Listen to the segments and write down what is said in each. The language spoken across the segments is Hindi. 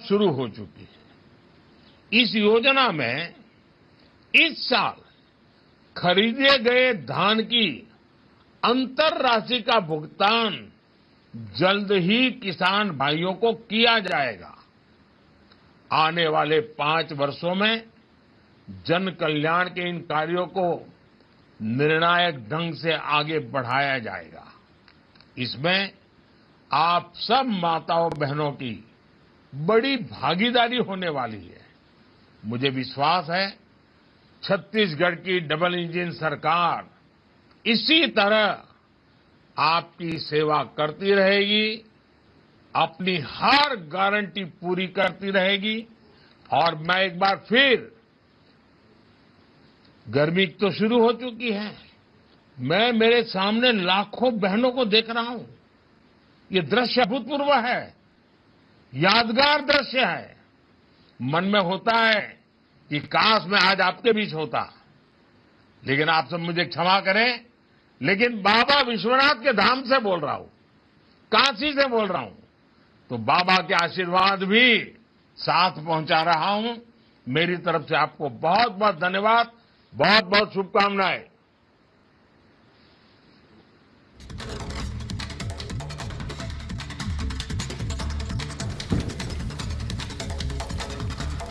शुरू हो चुकी है। इस योजना में इस साल खरीदे गए धान की अंतर राशि का भुगतान जल्द ही किसान भाइयों को किया जाएगा। आने वाले 5 वर्षों में जन कल्याण के इन कार्यों को निर्णायक ढंग से आगे बढ़ाया जाएगा। इसमें आप सब माताओं बहनों की बड़ी भागीदारी होने वाली है। मुझे विश्वास है छत्तीसगढ़ की डबल इंजन सरकार इसी तरह आपकी सेवा करती रहेगी, अपनी हर गारंटी पूरी करती रहेगी। और मैं एक बार फिर, गर्मी तो शुरू हो चुकी है, मैं मेरे सामने लाखों बहनों को देख रहा हूं। ये दृश्य अभूतपूर्व है, यादगार दृश्य है। मन में होता है कि काश मैं आज आपके बीच होता, लेकिन आप सब मुझे क्षमा करें, लेकिन बाबा विश्वनाथ के धाम से बोल रहा हूं, काशी से बोल रहा हूं, तो बाबा के आशीर्वाद भी साथ पहुंचा रहा हूं। मेरी तरफ से आपको बहुत बहुत धन्यवाद, बहुत बहुत शुभकामनाएं।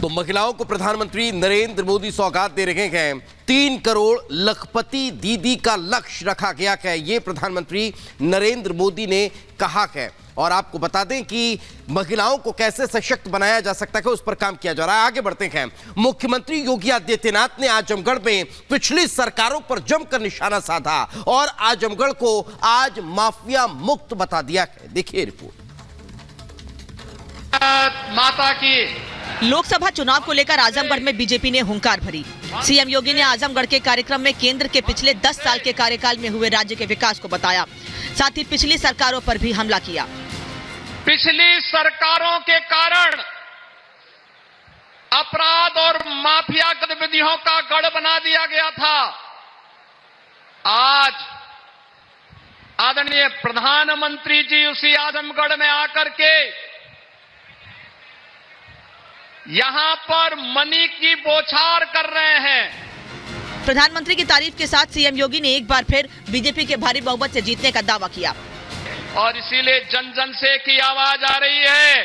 तो महिलाओं को प्रधानमंत्री नरेंद्र मोदी सौगात दे रहे हैं। 3 करोड़ लखपति दीदी का लक्ष्य रखा गया है, ये प्रधानमंत्री नरेंद्र मोदी ने कहा है। और आपको बता दें कि महिलाओं को कैसे सशक्त बनाया जा सकता है, उस पर काम किया जा रहा है। आगे बढ़ते हैं। मुख्यमंत्री योगी आदित्यनाथ ने आजमगढ़ में पिछली सरकारों पर जमकर निशाना साधा और आजमगढ़ को आज माफिया मुक्त बता दिया है। देखिए रिपोर्ट। माता की लोकसभा चुनाव को लेकर आजमगढ़ में बीजेपी ने हुंकार भरी। सीएम योगी ने आजमगढ़ के कार्यक्रम में केंद्र के पिछले 10 साल के कार्यकाल में हुए राज्य के विकास को बताया, साथ ही पिछली सरकारों पर भी हमला किया। पिछली सरकारों के कारण अपराध और माफिया गतिविधियों का गढ़ बना दिया गया था। आज आदरणीय प्रधानमंत्री जी उसी आजमगढ़ में आकर के यहां पर मनी की बौछार कर रहे हैं। प्रधानमंत्री की तारीफ के साथ सीएम योगी ने एक बार फिर बीजेपी के भारी बहुमत से जीतने का दावा किया। और इसीलिए जन जन से की आवाज आ रही है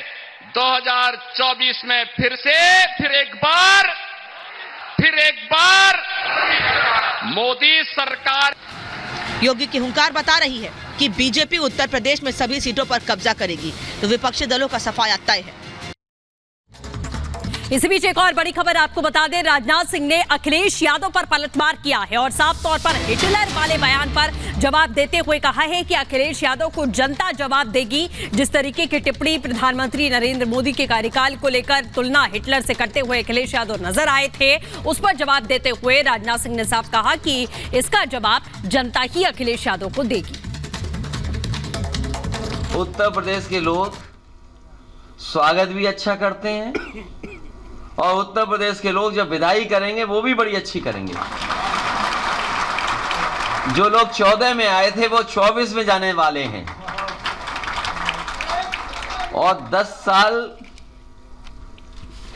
2024 में फिर एक बार मोदी सरकार। योगी की हुंकार बता रही है कि बीजेपी उत्तर प्रदेश में सभी सीटों पर कब्जा करेगी, तो विपक्षी दलों का सफाया तय है। इसी बीच एक और बड़ी खबर आपको बता दें, राजनाथ सिंह ने अखिलेश यादव पर पलटवार किया है और साफ तौर पर हिटलर वाले बयान पर जवाब देते हुए कहा है कि अखिलेश यादव को जनता जवाब देगी। जिस तरीके की टिप्पणी प्रधानमंत्री नरेंद्र मोदी के कार्यकाल को लेकर तुलना हिटलर से करते हुए अखिलेश यादव नजर आए थे, उस पर जवाब देते हुए राजनाथ सिंह ने साफ कहा कि इसका जवाब जनता ही अखिलेश यादव को देगी। उत्तर प्रदेश के लोग स्वागत भी अच्छा करते हैं और उत्तर प्रदेश के लोग जब विदाई करेंगे वो भी बड़ी अच्छी करेंगे। जो लोग 14 में आए थे वो 24 में जाने वाले हैं और 10 साल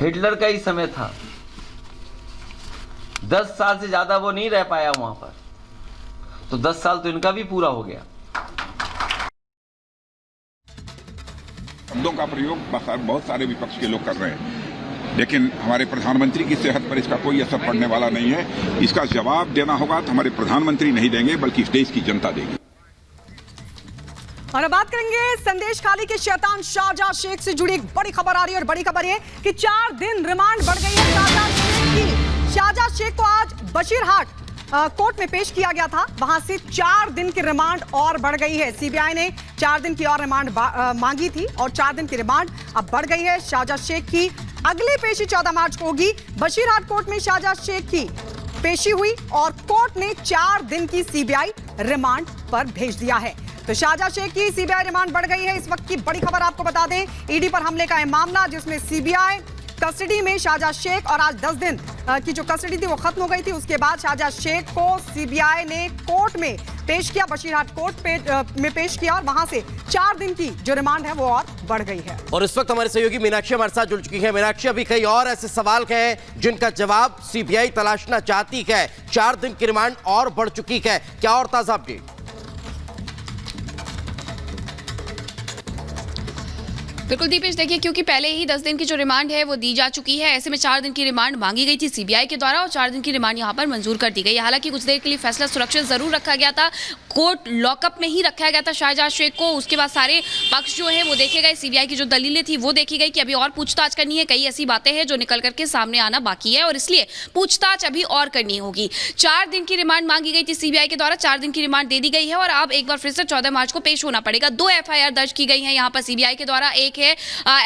हिटलर का ही समय था। 10 साल से ज्यादा वो नहीं रह पाया वहां पर, तो 10 साल तो इनका भी पूरा हो गया। शब्दों का प्रयोग बहुत सारे विपक्ष के लोग कर रहे हैं, लेकिन हमारे प्रधानमंत्री की सेहत पर इसका कोई असर पड़ने वाला नहीं है। इसका जवाब देना होगा तो हमारे प्रधानमंत्री नहीं देंगे, बल्कि इस देश की जनता देगी। और अब बात करेंगे संदेश खाली के शैतान शाहजहां शेख से जुड़ी एक बड़ी खबर आ रही है और बड़ी खबर ये कि 4 दिन रिमांड बढ़ गई है शाहजहां शेख की। शाहजहां शेख को आज बशीरहाट कोर्ट में पेश किया गया था, वहां से 4 दिन की रिमांड और बढ़ गई है। सीबीआई ने 4 दिन की और रिमांड मांगी थी और 4 दिन की रिमांड अब बढ़ गई है। शाहजहां शेख की अगली पेशी 14 मार्च को होगी। बशीरहाट कोर्ट में शाहजहां शेख की पेशी हुई और कोर्ट ने 4 दिन की सीबीआई रिमांड पर भेज दिया है। तो शाहजहां शेख की सीबीआई रिमांड बढ़ गई है। इस वक्त की बड़ी खबर आपको बता दें, ईडी पर हमले का है मामला, जिसमें सीबीआई कस्टडी में शाहजहां शेख और आज 10 दिन की जो कस्टडी थी वो खत्म हो गई थी। उसके बाद शाहजहां शेख को सीबीआई ने कोर्ट में पेश किया, बशीरहाट कोर्ट में पेश किया और वहां से 4 दिन की जो रिमांड है वो और बढ़ गई है। और इस वक्त हमारे सहयोगी मीनाक्षी हमारे साथ जुड़ चुकी है। मीनाक्षी, अभी कई और ऐसे सवाल हैं जिनका जवाब सीबीआई तलाशना चाहती है। 4 दिन की रिमांड और बढ़ चुकी है, क्या और ताजा अपडेट? बिल्कुल दीपेश, देखिए क्योंकि पहले ही 10 दिन की जो रिमांड है वो दी जा चुकी है, ऐसे में 4 दिन की रिमांड मांगी गई थी सीबीआई के द्वारा और 4 दिन की रिमांड यहां पर मंजूर कर दी गई। हालांकि कुछ देर के लिए फैसला सुरक्षित जरूर रखा गया था, कोर्ट लॉकअप में ही रखा गया था शाहजहां शेख को। उसके बाद सारे पक्ष जो है वो देखे गए, सीबीआई की जो दलीलें थी वो देखी गई कि अभी और पूछताछ करनी है, कई ऐसी बातें हैं जो निकल करके सामने आना बाकी है और इसलिए पूछताछ अभी और करनी होगी। 4 दिन की रिमांड मांगी गई थी सीबीआई के द्वारा, 4 दिन की रिमांड दे दी गई है और अब एक बार फिर से 14 मार्च को पेश होना पड़ेगा। 2 एफआईआर दर्ज की गई है यहाँ पर सीबीआई के द्वारा। एक है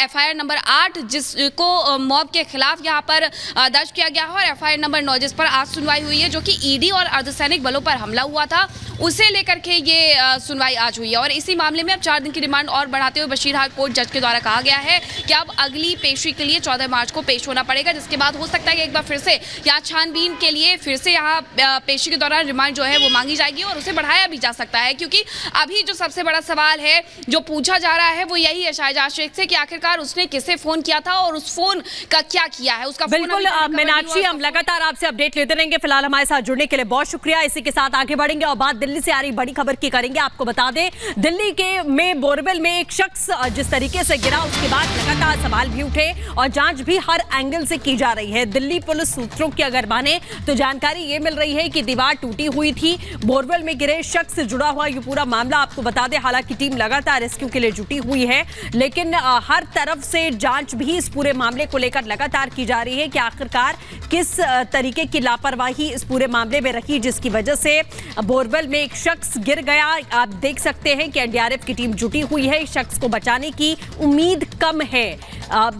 एफआईआर नंबर 8 जिसको मॉब के खिलाफ यहाँ पर दर्ज किया गया है और एफआईआर नंबर 9 जिस पर आज सुनवाई हुई है, जो कि ईडी और अर्धसैनिक बलों पर हमला हुआ था, उसे लेकर के ये सुनवाई आज हुई है। और इसी मामले में अब 4 दिन की रिमांड और बढ़ाते हुए बशीरहाट कोर्ट जज के द्वारा कहा गया है कि अब अगली पेशी के लिए 14 मार्च को पेश होना पड़ेगा, जिसके बाद हो सकता है कि एक बार फिर से यहाँ छानबीन के लिए फिर से यहाँ पेशी के दौरान रिमांड जो है वो मांगी जाएगी और उसे बढ़ाया भी जा सकता है। क्योंकि अभी जो सबसे बड़ा सवाल है जो पूछा जा रहा है वो यही है शाहजहां शेख से कि आखिरकार उसने किसे फोन किया था और उस फोन का क्या किया है। उसका बिल्कुल मीनाक्षी, हम लगातार आपसे अपडेट लेते रहेंगे। फिलहाल हमारे साथ जुड़ने के लिए बहुत शुक्रिया। इसी के साथ आगे बढ़ेंगे और बात दिल्ली से आ रही बड़ी खबर की करेंगे। आपको बता दें, दिल्ली के में बोरवेल में एक शख्स जिस तरीके से गिरा उसके बाद लगातार सवाल भी उठे और जांच भी हर एंगल से की जा रही है। दिल्ली पुलिस सूत्रों की अगर माने तो जानकारी ये मिल रही है कि दीवार टूटी हुई थी, बोरवेल में गिरे शख्स से जुड़ा हुआ ये पूरा मामला आपको बता दें। हालांकि टीम लगातार रेस्क्यू के लिए जुटी हुई है, लेकिन हर तरफ से जांच भी इस पूरे मामले को लेकर लगातार की जा रही है कि आखिरकार किस तरीके की लापरवाही इस पूरे मामले में रखी जिसकी वजह से बोरवेल में एक शख्स गिर गया। आप देख सकते हैं कि एनडीआरएफ की टीम जुटी हुई है, इस शख्स को बचाने की उम्मीद कम है।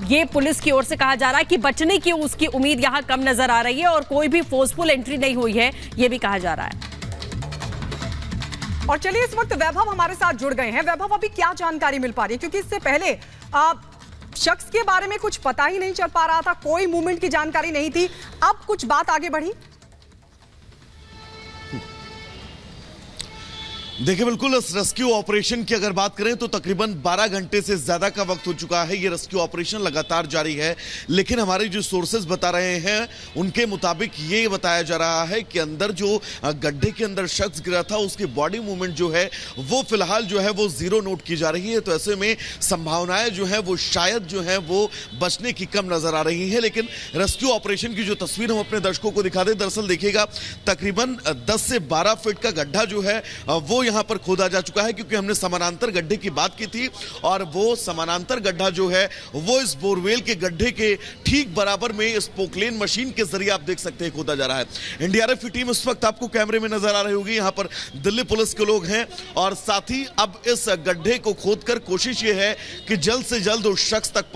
ये पुलिस की ओर से कहा जा रहा है कि बचने की उसकी उम्मीद यहां कम नजर आ रही है और कोई भी फोर्सफुल एंट्री नहीं हुई है, ये भी कहा जा रहा है। और चलिए इस वक्त वैभव हमारे साथ जुड़ गए हैं। वैभव, अभी क्या जानकारी मिल पा रही है, क्योंकि इससे पहले शख्स के बारे में कुछ पता ही नहीं चल पा रहा था, कोई मूवमेंट की जानकारी नहीं थी, अब कुछ बात आगे बढ़ी? देखिए, बिल्कुल इस रेस्क्यू ऑपरेशन की अगर बात करें तो तकरीबन 12 घंटे से ज्यादा का वक्त हो चुका है। ये रेस्क्यू ऑपरेशन लगातार जारी है, लेकिन हमारे जो सोर्सेज बता रहे हैं उनके मुताबिक ये बताया जा रहा है कि अंदर जो गड्ढे के अंदर शख्स गिरा था उसकी बॉडी मूवमेंट जो है वो फिलहाल जो है वो 0 नोट की जा रही है। तो ऐसे में संभावनाएं जो है वो शायद जो है वो बचने की कम नजर आ रही है। लेकिन रेस्क्यू ऑपरेशन की जो तस्वीर हम अपने दर्शकों को दिखा दें, दरअसल देखिएगा तकरीबन 10 से 12 फीट का गड्ढा जो है वो यहां पर खोदा जा चुका है, क्योंकि हमने समानांतर गड्ढे की बात की थी और वो समानांतर गड्ढा जो है वो इस बोरवेल के गड्ढे के ठीक बराबर में इस पोकलेन मशीन के जरिए आप देख सकते हैं खोदा जा रहा है। एनडीआरएफ की टीम इस वक्त आपको कैमरे में नजर आ रही होगी, यहां पर दिल्ली पुलिस के लोग हैं और साथ ही अब इस गड्ढे को खोदकर कोशिश ये है कि जल्द से जल्द उस शख्स तक